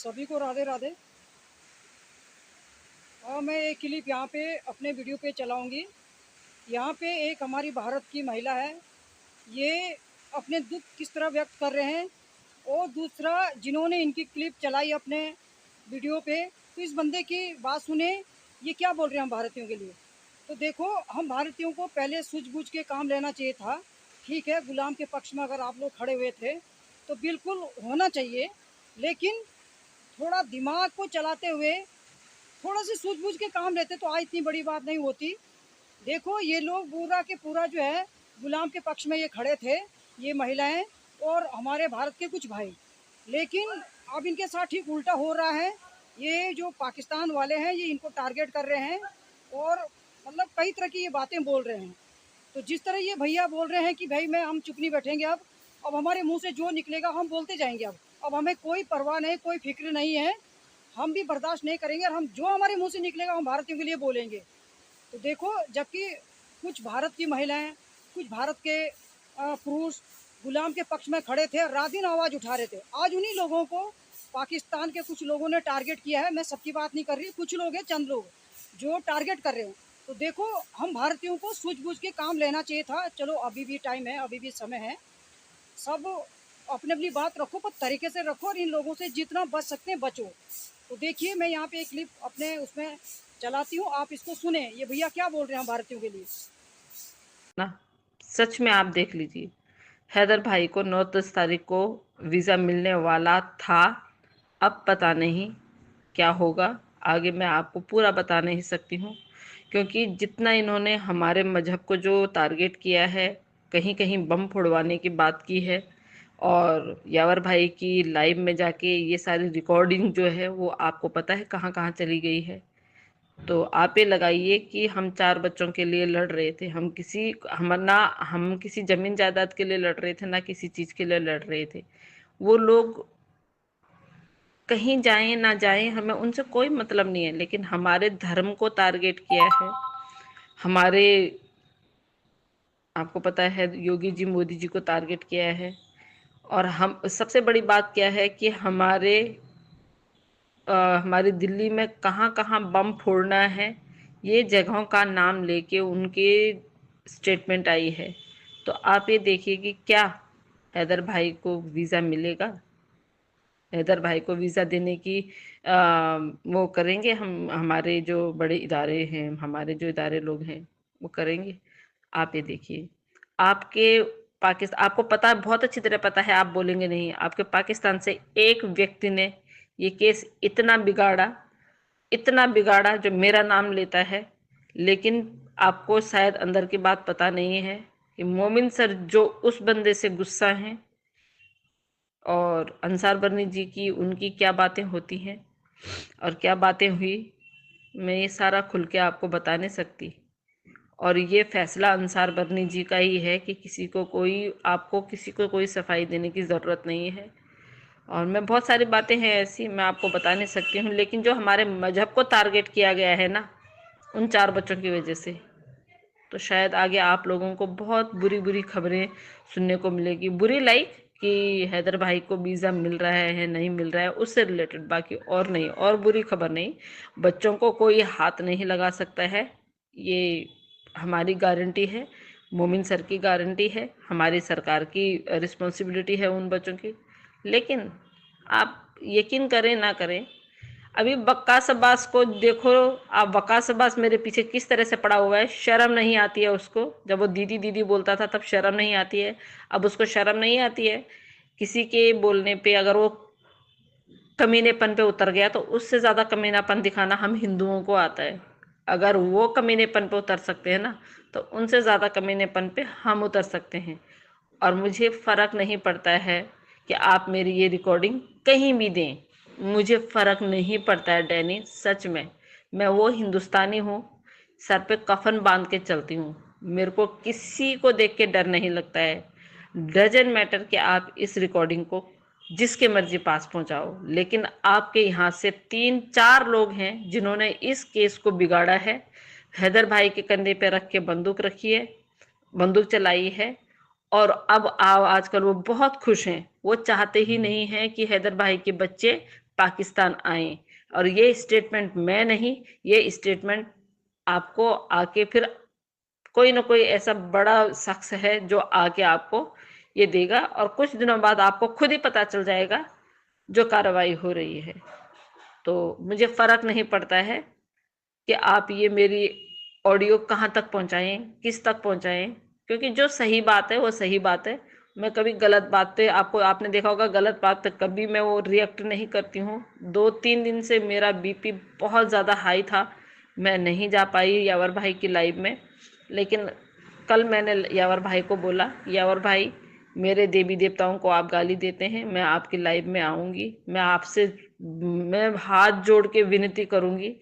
सभी को राधे राधे। मैं एक क्लिप यहाँ पे अपने वीडियो पे चलाऊंगी। यहाँ पे एक हमारी भारत की महिला है, ये अपने दुख किस तरह व्यक्त कर रहे हैं, और दूसरा जिन्होंने इनकी क्लिप चलाई अपने वीडियो पे, तो इस बंदे की बात सुने, ये क्या बोल रहे हैं हम भारतीयों के लिए। तो देखो, हम भारतीयों को पहले सूझबूझ के काम लेना चाहिए था। ठीक है, गुलाम के पक्ष में अगर आप लोग खड़े हुए थे तो बिल्कुल होना चाहिए, लेकिन थोड़ा दिमाग को चलाते हुए थोड़ा सी सूझबूझ के काम लेते तो आज इतनी बड़ी बात नहीं होती। देखो, ये लोग पूरा के पूरा जो है गुलाम के पक्ष में ये खड़े थे, ये महिलाएं और हमारे भारत के कुछ भाई। लेकिन अब इनके साथ ठीक उल्टा हो रहा है। ये जो पाकिस्तान वाले हैं ये इनको टारगेट कर रहे हैं और मतलब कई तरह की ये बातें बोल रहे हैं। तो जिस तरह ये भैया बोल रहे हैं कि भाई मैं हम चुप नहीं बैठेंगे, अब हमारे मुंह से जो निकलेगा हम बोलते जाएंगे। अब हमें कोई परवाह नहीं, कोई फिक्र नहीं है, हम भी बर्दाश्त नहीं करेंगे और हम जो हमारे मुंह से निकलेगा हम भारतीयों के लिए बोलेंगे। तो देखो, जबकि कुछ भारत की महिलाएं, कुछ भारत के पुरुष गुलाम के पक्ष में खड़े थे, रात दिन आवाज़ उठा रहे थे, आज उन्हीं लोगों को पाकिस्तान के कुछ लोगों ने टारगेट किया है। मैं सबकी बात नहीं कर रही, कुछ लोग हैं, चंद लोग जो टारगेट कर रहे हैं। तो देखो, हम भारतीयों को सूझबूझ के काम लेना चाहिए था। चलो, अभी भी टाइम है, अभी भी समय है, सब अपनी अपनी बात रखो पर तरीके से रखो और इन लोगों से जितना बच सकते हैं बचो। तो देखिए, मैं यहाँ पे एक क्लिप अपने उसमें चलाती हूँ, आप इसको सुने, ये भैया क्या बोल रहे हैं भारतीयों के लिए ना। सच में आप देख लीजिए, हैदर भाई को 9-10 तारीख को वीज़ा मिलने वाला था। अब पता नहीं क्या होगा आगे, मैं आपको पूरा बता नहीं सकती हूँ, क्योंकि जितना इन्होंने हमारे मजहब को जो टारगेट किया है, कहीं कहीं बम फोड़वाने की बात की है, और यावर भाई की लाइव में जाके ये सारी रिकॉर्डिंग जो है वो आपको पता है कहाँ कहाँ चली गई है। तो आप ये लगाइए कि हम 4 बच्चों के लिए लड़ रहे थे, हम किसी जमीन जायदाद के लिए लड़ रहे थे, ना किसी चीज के लिए लड़ रहे थे। वो लोग कहीं जाएं ना जाएं, हमें उनसे कोई मतलब नहीं है, लेकिन हमारे धर्म को टारगेट किया है। हमारे, आपको पता है, योगी जी मोदी जी को टारगेट किया है। और हम, सबसे बड़ी बात क्या है कि हमारी दिल्ली में कहाँ कहाँ बम फोड़ना है, ये जगहों का नाम लेके उनके स्टेटमेंट आई है। तो आप ये देखिए कि क्या हैदर भाई को वीज़ा मिलेगा। हैदर भाई को वीज़ा देने की वो करेंगे, हमारे जो बड़े इदारे हैं, हमारे जो इदारे लोग हैं, वो करेंगे। आप ये देखिए, आपके पाकिस्तान, आपको पता है, बहुत अच्छी तरह पता है, आप बोलेंगे नहीं, आपके पाकिस्तान से एक व्यक्ति ने ये केस इतना बिगाड़ा जो मेरा नाम लेता है। लेकिन आपको शायद अंदर की बात पता नहीं है कि मोमिन सर जो उस बंदे से गुस्सा हैं, और अंसार बर्नी जी की उनकी क्या बातें होती हैं और क्या बातें हुई, मैं ये सारा खुल के आपको बता नहीं सकती। और ये फैसला अंसार बर्नी जी का ही है कि आपको किसी को कोई सफाई देने की ज़रूरत नहीं है। और मैं, बहुत सारी बातें हैं ऐसी, मैं आपको बता नहीं सकती हूँ, लेकिन जो हमारे मजहब को टारगेट किया गया है ना, उन 4 बच्चों की वजह से, तो शायद आगे आप लोगों को बहुत बुरी बुरी खबरें सुनने को मिलेगी। बुरी लाइक कि हैदर भाई को वीज़ा मिल रहा है नहीं मिल रहा है, उससे रिलेटेड, बाकी और नहीं, और बुरी खबर नहीं। बच्चों को कोई हाथ नहीं लगा सकता है, ये हमारी गारंटी है, मोमिन सर की गारंटी है, हमारी सरकार की रिस्पॉन्सिबिलिटी है उन बच्चों की। लेकिन आप यकीन करें ना करें, अभी वक्कास अब्बास को देखो आप, वक्कास अब्बास मेरे पीछे किस तरह से पड़ा हुआ है, शर्म नहीं आती है उसको। जब वो दीदी दीदी बोलता था तब शर्म नहीं आती है, अब उसको शर्म नहीं आती है। किसी के बोलने पे अगर वो कमीनेपन पे उतर गया, तो उससे ज़्यादा कमीनापन दिखाना हम हिंदुओं को आता है। अगर वो कमीनेपन पे उतर सकते हैं ना, तो उनसे ज़्यादा कमीनेपन पे हम उतर सकते हैं। और मुझे फ़र्क नहीं पड़ता है कि आप मेरी ये रिकॉर्डिंग कहीं भी दें, मुझे फ़र्क नहीं पड़ता है डैनी, सच में। मैं वो हिंदुस्तानी हूँ, सर पे कफन बांध के चलती हूँ, मेरे को किसी को देख के डर नहीं लगता है। डजन मैटर कि आप इस रिकॉर्डिंग को जिसके मर्जी पास पहुंचाओ, लेकिन आपके यहाँ से 3-4 लोग हैं जिन्होंने इस केस को बिगाड़ा है। हैदर भाई के कंधे पे रख के बंदूक रखी है, बंदूक चलाई है, और अब आजकल वो बहुत खुश हैं। वो चाहते ही नहीं हैं कि हैदर भाई के बच्चे पाकिस्तान आए। और ये स्टेटमेंट मैं नहीं, ये स्टेटमेंट आपको आके फिर कोई ना कोई ऐसा बड़ा शख्स है जो आके आपको ये देगा, और कुछ दिनों बाद आपको खुद ही पता चल जाएगा जो कार्रवाई हो रही है। तो मुझे फर्क नहीं पड़ता है कि आप ये मेरी ऑडियो कहाँ तक पहुंचाएं, किस तक पहुंचाएं, क्योंकि जो सही बात है वो सही बात है। मैं कभी गलत बात पे, आपको आपने देखा होगा, गलत बात पे कभी मैं वो रिएक्ट नहीं करती हूँ। 2-3 दिन से मेरा बीपी बहुत ज़्यादा हाई था, मैं नहीं जा पाई यावर भाई की लाइव में। लेकिन कल मैंने यावर भाई को बोला, यावर भाई मेरे देवी देवताओं को आप गाली देते हैं, मैं आपकी लाइव में आऊँगी, मैं हाथ जोड़ के विनती करूँगी।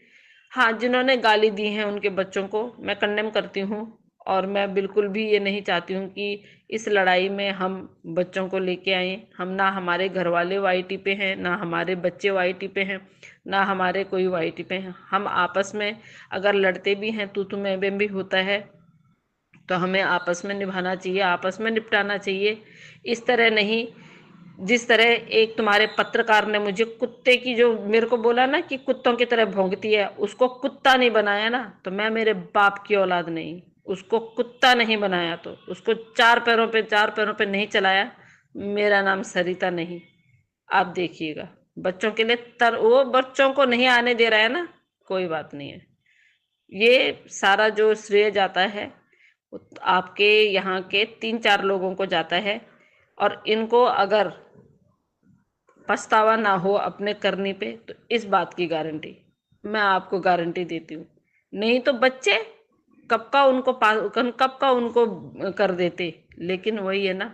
हाँ, जिन्होंने गाली दी हैं उनके बच्चों को मैं कंडेम करती हूँ, और मैं बिल्कुल भी ये नहीं चाहती हूँ कि इस लड़ाई में हम बच्चों को लेके आए। हम ना हमारे घर वाले वाईटी पे हैं, ना हमारे बच्चे वाईटी पे हैं, ना हमारे कोई वाईटी पे हैं। हम आपस में अगर लड़ते भी हैं, तू मैं भी होता है, तो हमें आपस में निभाना चाहिए, आपस में निपटाना चाहिए। इस तरह नहीं, जिस तरह एक तुम्हारे पत्रकार ने मुझे कुत्ते की, जो मेरे को बोला ना कि कुत्तों की तरह भौंकती है, उसको कुत्ता नहीं बनाया ना, तो मैं मेरे बाप की औलाद नहीं, उसको कुत्ता नहीं बनाया, तो उसको चार पैरों पे नहीं चलाया, मेरा नाम सरिता नहीं। आप देखिएगा, बच्चों के लिए वो बच्चों को नहीं आने दे रहा है ना, कोई बात नहीं है। ये सारा जो श्रेय जाता है आपके यहाँ के 3-4 लोगों को जाता है, और इनको अगर पछतावा ना हो अपने करने पे, तो इस बात की गारंटी मैं आपको गारंटी देती हूँ। नहीं तो बच्चे कब का उनको कर देते। लेकिन वही है ना,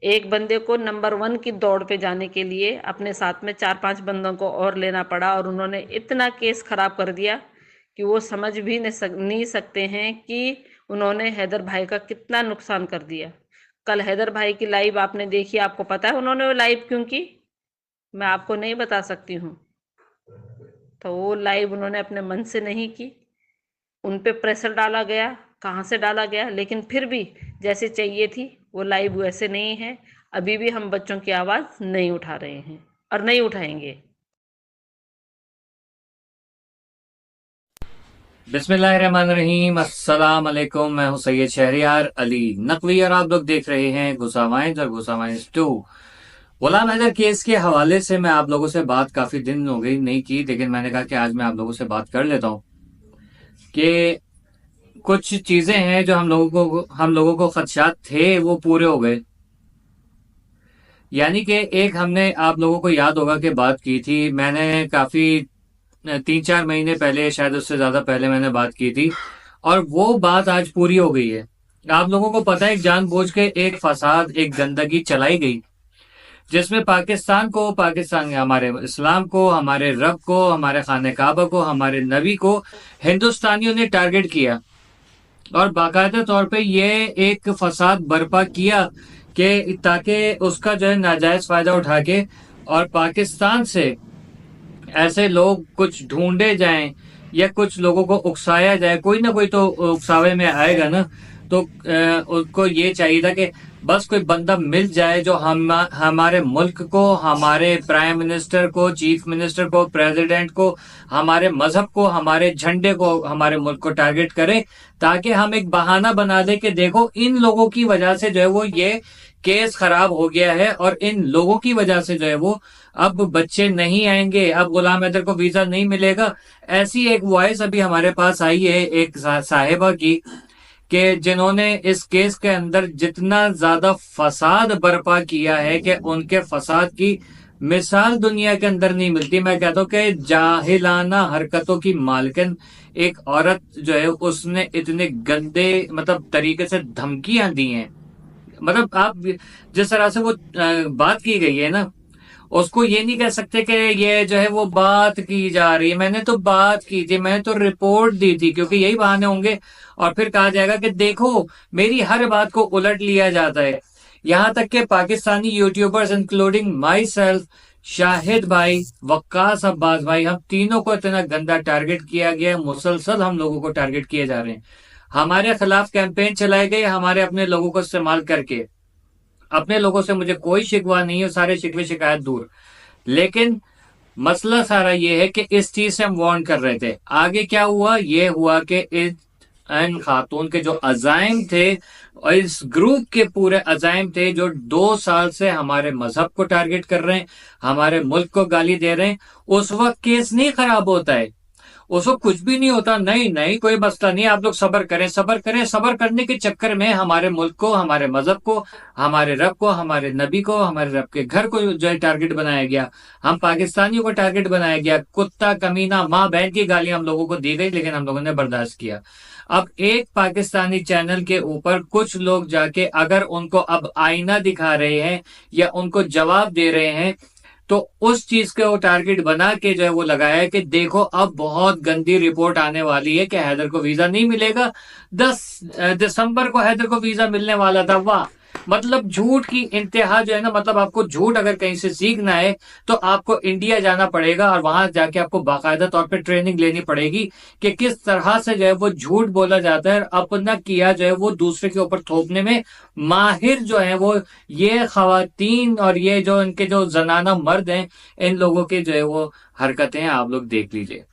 एक बंदे को नंबर 1 की दौड़ पे जाने के लिए अपने साथ में 4-5 बंदों को और लेना पड़ा, और उन्होंने इतना केस खराब कर दिया कि वो समझ भी नहीं सकते हैं कि उन्होंने हैदर भाई का कितना नुकसान कर दिया। कल हैदर भाई की लाइव आपने देखी, आपको पता है उन्होंने वो लाइव क्यों की? मैं आपको नहीं बता सकती हूँ। तो वो लाइव उन्होंने अपने मन से नहीं की, उन पे प्रेशर डाला गया, कहाँ से डाला गया, लेकिन फिर भी जैसे चाहिए थी वो लाइव वैसे नहीं है। अभी भी हम बच्चों की आवाज़ नहीं उठा रहे हैं और नहीं उठाएंगे। बिस्मिल्लाहिर्रहमानिर्रहीम, अस्सलाम वालेकुम। मैं हूं सैयद शहरियार अली नकवी और आप लोग देख रहे हैं गुस्सावाइज और गुस्सावाइज 2। गुलाम हैदर केस के हवाले से मैं आप लोगों से बात काफी दिन हो गई नहीं की, लेकिन मैंने कहा कि आज मैं आप लोगों से बात कर लेता हूं कि कुछ चीजें हैं जो हम लोगों को खदशात थे वो पूरे हो गए। यानी कि एक हमने, आप लोगों को याद होगा कि बात की थी मैंने काफी 3-4 महीने पहले, शायद उससे ज्यादा पहले मैंने बात की थी, और वो बात आज पूरी हो गई है। आप लोगों को पता है जानबूझ के एक फसाद, एक गंदगी चलाई गई जिसमें पाकिस्तान को, पाकिस्तान हमारे इस्लाम को, हमारे रब को, हमारे खाने काबा को, हमारे नबी को हिंदुस्तानियों ने टारगेट किया, और बाकायदा तौर पे ये एक फसाद बर्पा किया कि ताकि उसका जो है नाजायज फायदा उठा के और पाकिस्तान से ऐसे लोग कुछ ढूंढे जाएं या कुछ लोगों को उकसाया जाए। कोई ना कोई तो उकसावे में आएगा ना, तो उनको ये चाहिए था कि बस कोई बंदा मिल जाए जो हमारे मुल्क को, हमारे प्राइम मिनिस्टर को, चीफ मिनिस्टर को, प्रेसिडेंट को, हमारे मजहब को, हमारे झंडे को, हमारे मुल्क को टारगेट करे, ताकि हम एक बहाना बना दे कि देखो इन लोगों की वजह से जो है वो ये केस खराब हो गया है, और इन लोगों की वजह से जो है वो अब बच्चे नहीं आएंगे, अब गुलाम हैदर को वीजा नहीं मिलेगा। ऐसी एक वॉइस अभी हमारे पास आई है एक साहिबा की, कि जिन्होंने इस केस के अंदर जितना ज्यादा फसाद बर्पा किया है कि उनके फसाद की मिसाल दुनिया के अंदर नहीं मिलती। मैं कहता हूँ कि जाहिलाना हरकतों की मालकिन एक औरत जो है उसने इतने गंदे मतलब तरीके से धमकियां दी हैं। मतलब आप जिस तरह से वो बात की गई है ना, उसको ये नहीं कह सकते कि ये जो है वो बात की जा रही है। मैंने तो बात की थी, मैंने तो रिपोर्ट दी थी, क्योंकि यही बहाने होंगे और फिर कहा जाएगा कि देखो मेरी हर बात को उलट लिया जाता है। यहां तक कि Pakistani YouTubers including my self, Shahid भाई, वक्कास अब्बास भाई, हम तीनों को इतना गंदा टारगेट किया गया, मुसलसल हम लोगों को टारगेट किए जा रहे हैं। हमारे खिलाफ कैंपेन चलाए गए, हमारे अपने लोगों को इस्तेमाल करके। अपने लोगों से मुझे कोई शिकवा नहीं है, सारे शिकवे शिकायत दूर, लेकिन मसला सारा ये है कि इस चीज से हम वार्न कर रहे थे। आगे क्या हुआ, ये हुआ कि इन खातून के जो अजाइम थे और इस ग्रुप के पूरे अजाइम थे जो 2 साल से हमारे मजहब को टारगेट कर रहे हैं, हमारे मुल्क को गाली दे रहे हैं, उस वक्त केस नहीं खराब होता है, उसको कुछ भी नहीं होता, नहीं नहीं कोई मसला नहीं, आप लोग सब्र करें सब्र करें। सब्र करने के चक्कर में हमारे मुल्क को, हमारे मजहब को, हमारे रब को, हमारे नबी को, हमारे रब के घर को जो है टारगेट बनाया गया, हम पाकिस्तानियों को टारगेट बनाया गया। कुत्ता कमीना माँ बहन की गालियां हम लोगों को दी गई, लेकिन हम लोगों ने बर्दाश्त किया। अब एक पाकिस्तानी चैनल के ऊपर कुछ लोग जाके अगर उनको अब आईना दिखा रहे हैं या उनको जवाब दे रहे हैं, तो उस चीज को वो टारगेट बना के जो है वो लगाया है कि देखो अब बहुत गंदी रिपोर्ट आने वाली है कि हैदर को वीजा नहीं मिलेगा। 10 दिसंबर को हैदर को वीजा मिलने वाला था। वाह, मतलब झूठ की इंतहा जो है ना, मतलब आपको झूठ अगर कहीं से सीखना है तो आपको इंडिया जाना पड़ेगा और वहां जाके आपको बाकायदा तौर पे ट्रेनिंग लेनी पड़ेगी कि किस तरह से जो है वो झूठ बोला जाता है, अपना किया जो है वो दूसरे के ऊपर थोपने में माहिर जो है वो ये खवातीन और ये जो इनके जो जनाना मर्द हैं, इन लोगों के जो है वो हरकतें आप लोग देख लीजिए।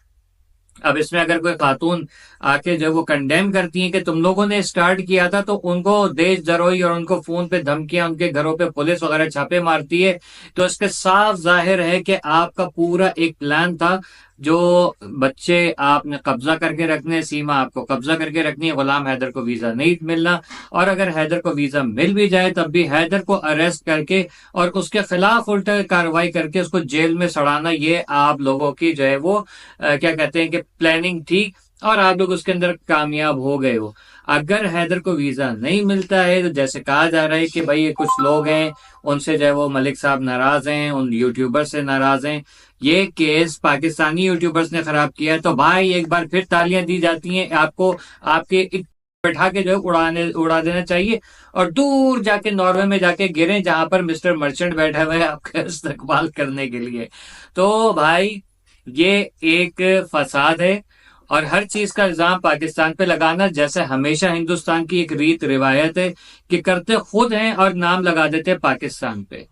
अब इसमें अगर कोई खातून आके जो वो कंडेम करती हैं कि तुम लोगों ने स्टार्ट किया था, तो उनको देशद्रोही और उनको फोन पे धमकियां, उनके घरों पे पुलिस वगैरह छापे मारती है, तो इसके साफ जाहिर है कि आपका पूरा एक प्लान था। जो बच्चे आपने कब्जा करके रखने, सीमा आपको कब्जा करके रखनी है, गुलाम हैदर को वीजा नहीं मिलना, और अगर हैदर को वीजा मिल भी जाए तब भी हैदर को अरेस्ट करके और उसके खिलाफ उल्टा कार्रवाई करके उसको जेल में सड़ाना, ये आप लोगों की जो है वो क्या कहते हैं कि प्लानिंग थी, और आप लोग उसके अंदर कामयाब हो गए हो। अगर हैदर को वीजा नहीं मिलता है तो जैसे कहा जा रहा है कि भाई ये कुछ लोग हैं उनसे जो है वो मलिक साहब नाराज हैं, उन यूट्यूबर से नाराज हैं, ये केस पाकिस्तानी यूट्यूबर्स ने खराब किया है, तो भाई एक बार फिर तालियां दी जाती हैं आपको, आपके बैठा के जो है उड़ा देना चाहिए और दूर जाके नॉर्वे में जाके गिरे जहां पर मिस्टर मर्चेंट बैठा हुआ है आपका इस्तेकबाल करने के लिए। तो भाई ये एक फसाद है और हर चीज का इल्जाम पाकिस्तान पे लगाना, जैसे हमेशा हिंदुस्तान की एक रीत रिवायत है कि करते खुद हैं और नाम लगा देते पाकिस्तान पे।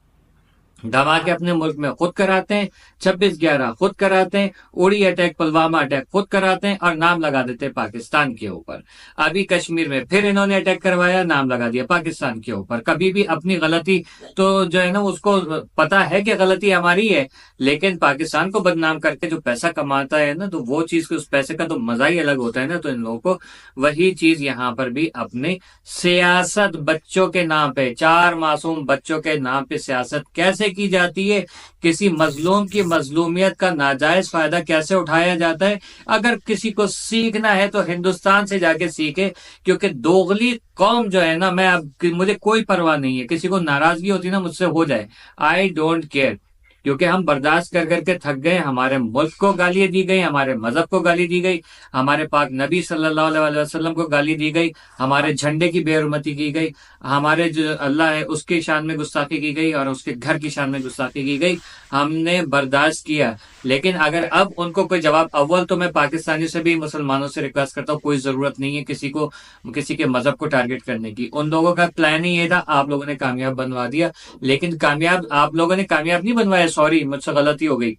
धमाके अपने मुल्क में खुद कराते हैं, 26/11 खुद कराते हैं, उड़ी अटैक, पुलवामा अटैक खुद कराते हैं और नाम लगा देते हैं पाकिस्तान के ऊपर। अभी कश्मीर में फिर इन्होंने अटैक करवाया, नाम लगा दिया पाकिस्तान के ऊपर। कभी भी अपनी गलती तो जो है ना उसको पता है कि गलती हमारी है, लेकिन पाकिस्तान को बदनाम करके जो पैसा कमाता है ना, तो वो चीज, उस पैसे का तो मजा ही अलग होता है ना। तो इन लोगों को वही चीज यहाँ पर भी अपने सियासत, बच्चों के नाम पे, 4 मासूम बच्चों के नाम पे सियासत कैसे की जाती है, किसी मजलूम की मजलूमियत का नाजायज फायदा कैसे उठाया जाता है। अगर किसी को सीखना है तो हिंदुस्तान से जाके सीखे, क्योंकि दोगली कौम जो है ना, मुझे कोई परवाह नहीं है, किसी को नाराजगी होती ना मुझसे हो जाए, आई डोंट केयर, क्योंकि हम बर्दाश्त कर करके थक गए। हमारे मुल्क को गाली दी गई, हमारे मजहब को गाली दी गई, हमारे पाक नबी सल्लल्लाहु अलैहि वसल्लम को गाली दी गई, हमारे झंडे की बेहरमती की गई, हमारे जो अल्लाह है उसकी शान में गुस्ताखी की गई और उसके घर की शान में गुस्ताखी की गई। हमने बर्दाश्त किया, लेकिन अगर अब उनको कोई जवाब, अव्वल तो मैं पाकिस्तानी से भी मुसलमानों से रिक्वेस्ट करता हूँ, कोई जरूरत नहीं है किसी को किसी के मजहब को टारगेट करने की। उन लोगों का प्लान ही ये था, आप लोगों ने कामयाब बनवा दिया, लेकिन कामयाब आप लोगों ने कामयाब नहीं बनवाया, सॉरी मुझसे गलती हो गई।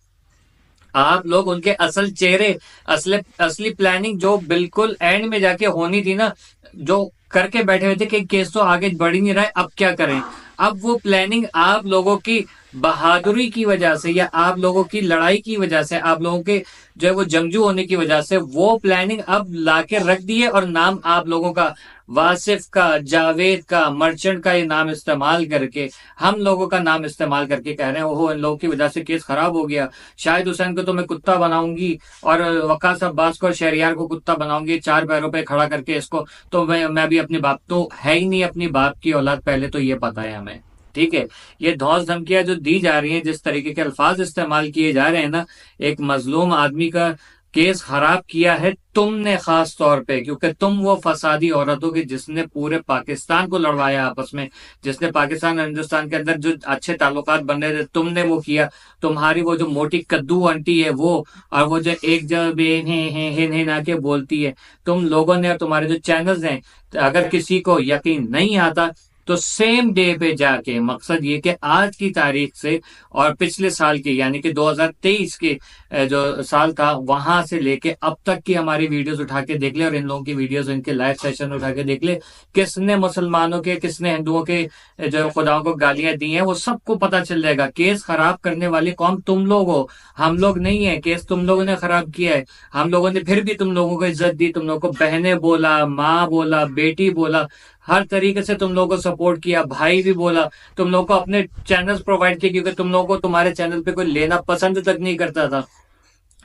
आप लोग उनके असल चेहरे, असली प्लानिंग जो बिल्कुल एंड में जाके होनी थी ना, जो करके बैठे हुए थे कि केस तो आगे बढ़ ही नहीं रहा है, अब क्या करें, अब वो प्लानिंग आप लोगों की बहादुरी की वजह से या आप लोगों की लड़ाई की वजह से, आप लोगों के जो है वो जंगजू होने की वजह से वो प्लानिंग अब लाके रख दी है, और नाम आप लोगों का, वासिफ का, जावेद का, मर्चेंट का ये नाम इस्तेमाल करके, हम लोगों का नाम इस्तेमाल करके कह रहे हैं ओहो इन लोगों की वजह से केस खराब हो गया, शाहिद हुसैन को तो मैं कुत्ता बनाऊंगी और वकास अब्बास को और शहरियार को कुत्ता बनाऊंगी, 4 पैरों पे खड़ा करके इसको, तो मैं भी अपने बाप, तो है ही नहीं अपनी बाप की औलाद, पहले तो ये पता है हमें, ठीक है। ये धौंस धमकियां जो दी जा रही हैं, जिस तरीके के अल्फाज इस्तेमाल किए जा रहे हैं ना, एक मजलूम आदमी का केस खराब किया है तुमने खास तौर पे, क्योंकि तुम वो फसादी औरत हो कि जिसने पूरे पाकिस्तान को लड़वाया आपस में, जिसने पाकिस्तान और हिंदुस्तान के अंदर जो अच्छे ताल्लुकात बन रहे थे, तुमने वो किया। तुम्हारी वो जो मोटी कद्दू आंटी है वो, और वो जो एक जब हे ना के बोलती है, तुम लोगों ने और तुम्हारे जो चैनल्स हैं, अगर किसी को यकीन नहीं आता तो सेम डे पे जाके, मकसद ये कि आज की तारीख से और पिछले साल की यानी कि 2023 के जो साल था वहां से लेके अब तक की हमारी वीडियोस उठा के देख ले, और इन लोगों की वीडियोस, इनके लाइव सेशन उठा के देख ले, किसने मुसलमानों के, किसने हिंदुओं के जो खुदाओं को गालियां दी हैं, वो सबको पता चल जाएगा। केस खराब करने वाली कौम तुम लोग हो, हम लोग नहीं है। केस तुम लोगों ने खराब किया है, हम लोगों ने फिर भी तुम लोगों को इज्जत दी, तुम लोगों को बहने बोला, माँ बोला, बेटी बोला, हर तरीके से तुम लोगों को सपोर्ट किया, भाई भी बोला, तुम लोगों को अपने चैनल्स प्रोवाइड किए, क्योंकि तुम लोगों को तुम्हारे चैनल पे कोई लेना पसंद तक नहीं करता था।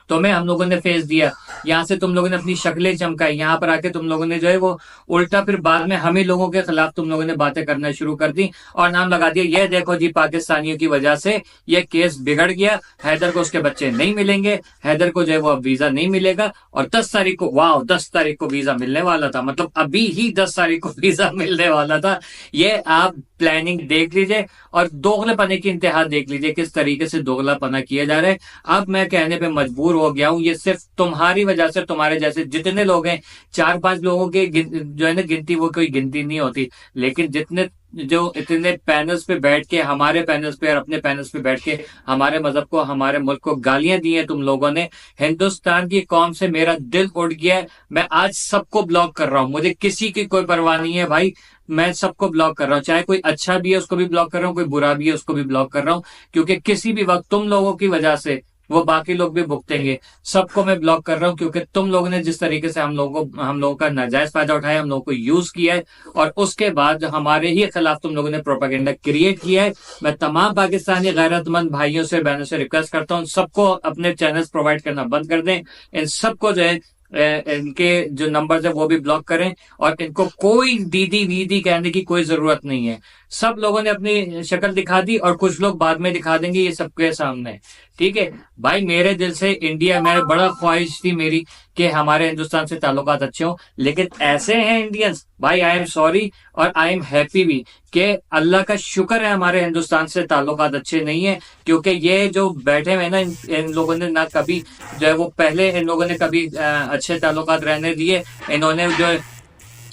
तुम्हें हम लोगों ने फेस दिया, यहाँ से तुम लोगों ने अपनी शक्लें चमकाई, यहाँ पर आके तुम लोगों ने जो है वो उल्टा फिर बाद में हम ही लोगों के खिलाफ तुम लोगों ने बातें करना शुरू कर दी और नाम लगा दिया, ये देखो जी पाकिस्तानियों की वजह से ये केस बिगड़ गया, हैदर को उसके बच्चे नहीं मिलेंगे, हैदर को जो है वो अब वीजा नहीं मिलेगा। और 10 तारीख को, वाह, 10 तारीख को वीजा मिलने वाला था, मतलब अभी ही 10 तारीख को वीजा मिलने वाला था। ये आप प्लानिंग देख लीजिए और दोगलेपने की इंतहा देख लीजिए, किस तरीके से दोगलापना किया जा रहा है। अब मैं कहने पे मजबूर हो गया हूं, ये सिर्फ तुम्हारी वजह से, तुम्हारे जैसे जितने लोग हैं, 4-5 लोगों के जो है ना गिनती, वो कोई गिनती नहीं होती, लेकिन जितने जो इतने पैनल्स पे बैठ के, हमारे पैनल्स पे और अपने पैनल्स पे बैठ के हमारे मजहब को, हमारे मुल्क को गालियां दी हैं तुम लोगों ने, हिंदुस्तान की कौम से मेरा दिल उठ गया है। मैं आज सबको ब्लॉक कर रहा हूं, मुझे किसी की कोई परवाह नहीं है भाई, मैं सबको ब्लॉक कर रहा हूं, चाहे कोई अच्छा भी है उसको भी ब्लॉक कर रहा हूं, कोई बुरा भी है उसको भी ब्लॉक कर रहा हूं, क्योंकि किसी भी वक्त तुम लोगों की वजह से वो बाकी लोग भी भुगतेंगे। सबको मैं ब्लॉक कर रहा हूं, क्योंकि तुम लोगों ने जिस तरीके से हम लोगों का नाजायज फायदा उठाया, हम लोगों को यूज किया है, और उसके बाद हमारे ही खिलाफ तुम लोगों ने प्रोपेगेंडा क्रिएट किया है। मैं तमाम पाकिस्तानी गैरतमंद भाइयों से, बहनों से रिक्वेस्ट करता हूं, सबको अपने चैनल्स प्रोवाइड करना बंद कर दें, इन सबको जो है इनके जो नंबर्स है वो भी ब्लॉक करें, और इनको कोई दीदी वीदी कहने की कोई जरूरत नहीं है। सब लोगों ने अपनी शक्ल दिखा दी और कुछ लोग बाद में दिखा देंगे, ये सबके सामने, ठीक है भाई। मेरे दिल से इंडिया, मैं बड़ा ख्वाहिश थी मेरी कि हमारे हिंदुस्तान से ताल्लुकात अच्छे हों, लेकिन ऐसे हैं इंडियंस भाई, आई एम सॉरी और आई एम हैप्पी भी कि अल्लाह का शुक्र है हमारे हिंदुस्तान से ताल्लुकात अच्छे नहीं है, क्योंकि ये जो बैठे हुए ना, इन लोगों ने ना कभी जो है वो, पहले इन लोगों ने कभी अच्छे ताल्लुकात रहने दिए, इन्होंने जो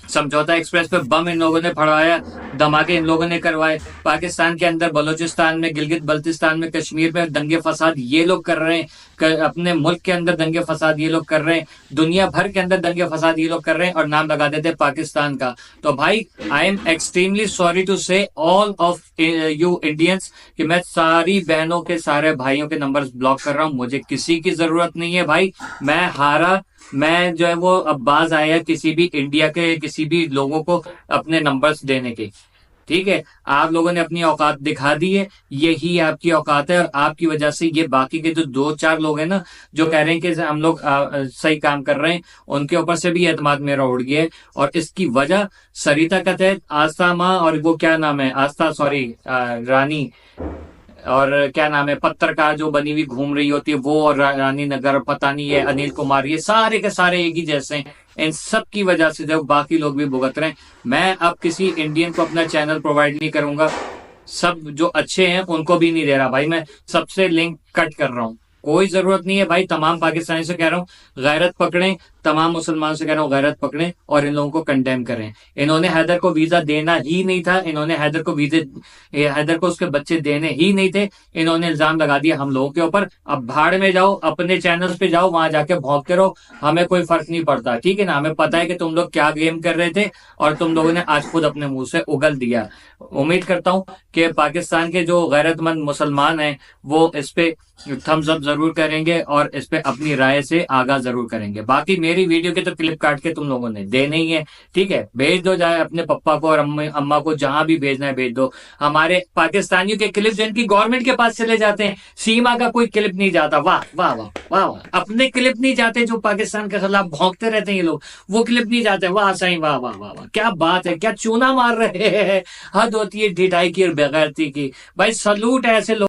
समझौता एक्सप्रेस पे बम इन लोगों ने फड़वाया, धमाके इन लोगों ने करवाए, पाकिस्तान के अंदर बलूचिस्तान में, गिलगित बल्तिस्तान में, कश्मीर में दंगे फसाद ये लोग कर रहे हैं, अपने मुल्क के अंदर दंगे फसाद ये लोग कर रहे हैं, दुनिया भर के अंदर दंगे फसाद ये लोग कर रहे हैं, और नाम लगा देते हैं पाकिस्तान का। तो भाई I am extremely sorry to से ऑल ऑफ यू इंडियंस कि मैं सारी बहनों के, सारे भाइयों के नंबर्स ब्लॉक कर रहा हूं, मुझे किसी की जरूरत नहीं है भाई, मैं हारा, मैं जो है वो अब बाज आया किसी भी इंडिया के किसी भी लोगों को अपने नंबर्स देने के, ठीक है। आप लोगों ने अपनी औकात दिखा दी है, यही आपकी औकात है, और आपकी वजह से ये बाकी के जो 2-4 लोग हैं ना, जो कह रहे हैं कि हम लोग सही काम कर रहे हैं, उनके ऊपर से भी एतमाद मेरा उड़ गया है। और इसकी वजह सरिता का तहत आस्था माँ, और वो क्या नाम है, आस्था, सॉरी, रानी, और क्या नाम है, पत्रकार जो बनी हुई घूम रही होती है वो, और रानी नगर, पता नहीं है अनिल कुमार, ये सारे के सारे एक ही जैसे हैं। इन सब की वजह से जब बाकी लोग भी भुगत रहे हैं, मैं अब किसी इंडियन को अपना चैनल प्रोवाइड नहीं करूंगा, सब जो अच्छे हैं उनको भी नहीं दे रहा भाई, मैं सबसे लिंक कट कर रहा हूं, कोई जरूरत नहीं है भाई। तमाम पाकिस्तानी से कह रहा हूं गैरत पकड़ें, तमाम मुसलमान से कह रहा हूं गैरत पकड़ें और इन लोगों को कंडेम करें। इन्होंने हैदर को वीजा देना ही नहीं था, इन्होंने हैदर को उसके बच्चे देने ही नहीं थे, इन्होंने इल्जाम लगा दिया हम लोगों के ऊपर। अब भाड़ में जाओ, अपने चैनल्स पे जाओ, वहां जाके भौंकते रहो, हमें कोई फर्क नहीं पड़ता, ठीक है ना। हमें पता है कि तुम लोग क्या गेम कर रहे थे और तुम लोगों ने आज खुद अपने मुंह से उगल दिया। उम्मीद करता हूं कि पाकिस्तान के जो गैरतमंद मुसलमान हैं वो इस पे थम्स अप जरूर करेंगे और इस पे अपनी राय से आगाह जरूर करेंगे। बाकी मेरी वीडियो के तो क्लिप काट के तुम लोगों ने देने ही है, ठीक है, भेज दो, जाए अपने पप्पा को और अम्मा को, जहां भी भेजना है भेज दो। हमारे पाकिस्तानियों के क्लिप जिनकी गवर्नमेंट के पास चले जाते हैं, सीमा का कोई क्लिप नहीं जाता, वाह वाह वाह वाह वाह, अपने क्लिप नहीं जाते जो पाकिस्तान के खिलाफ भौंकते रहते हैं ये लोग, वो क्लिप नहीं जाते, वाह सही, वाह वाह वाह वाह, क्या बात है, क्या चूना मार रहे हैं, हद होती है ढिठाई की और बेगैरती की। भाई सलूट है ऐसे लोग।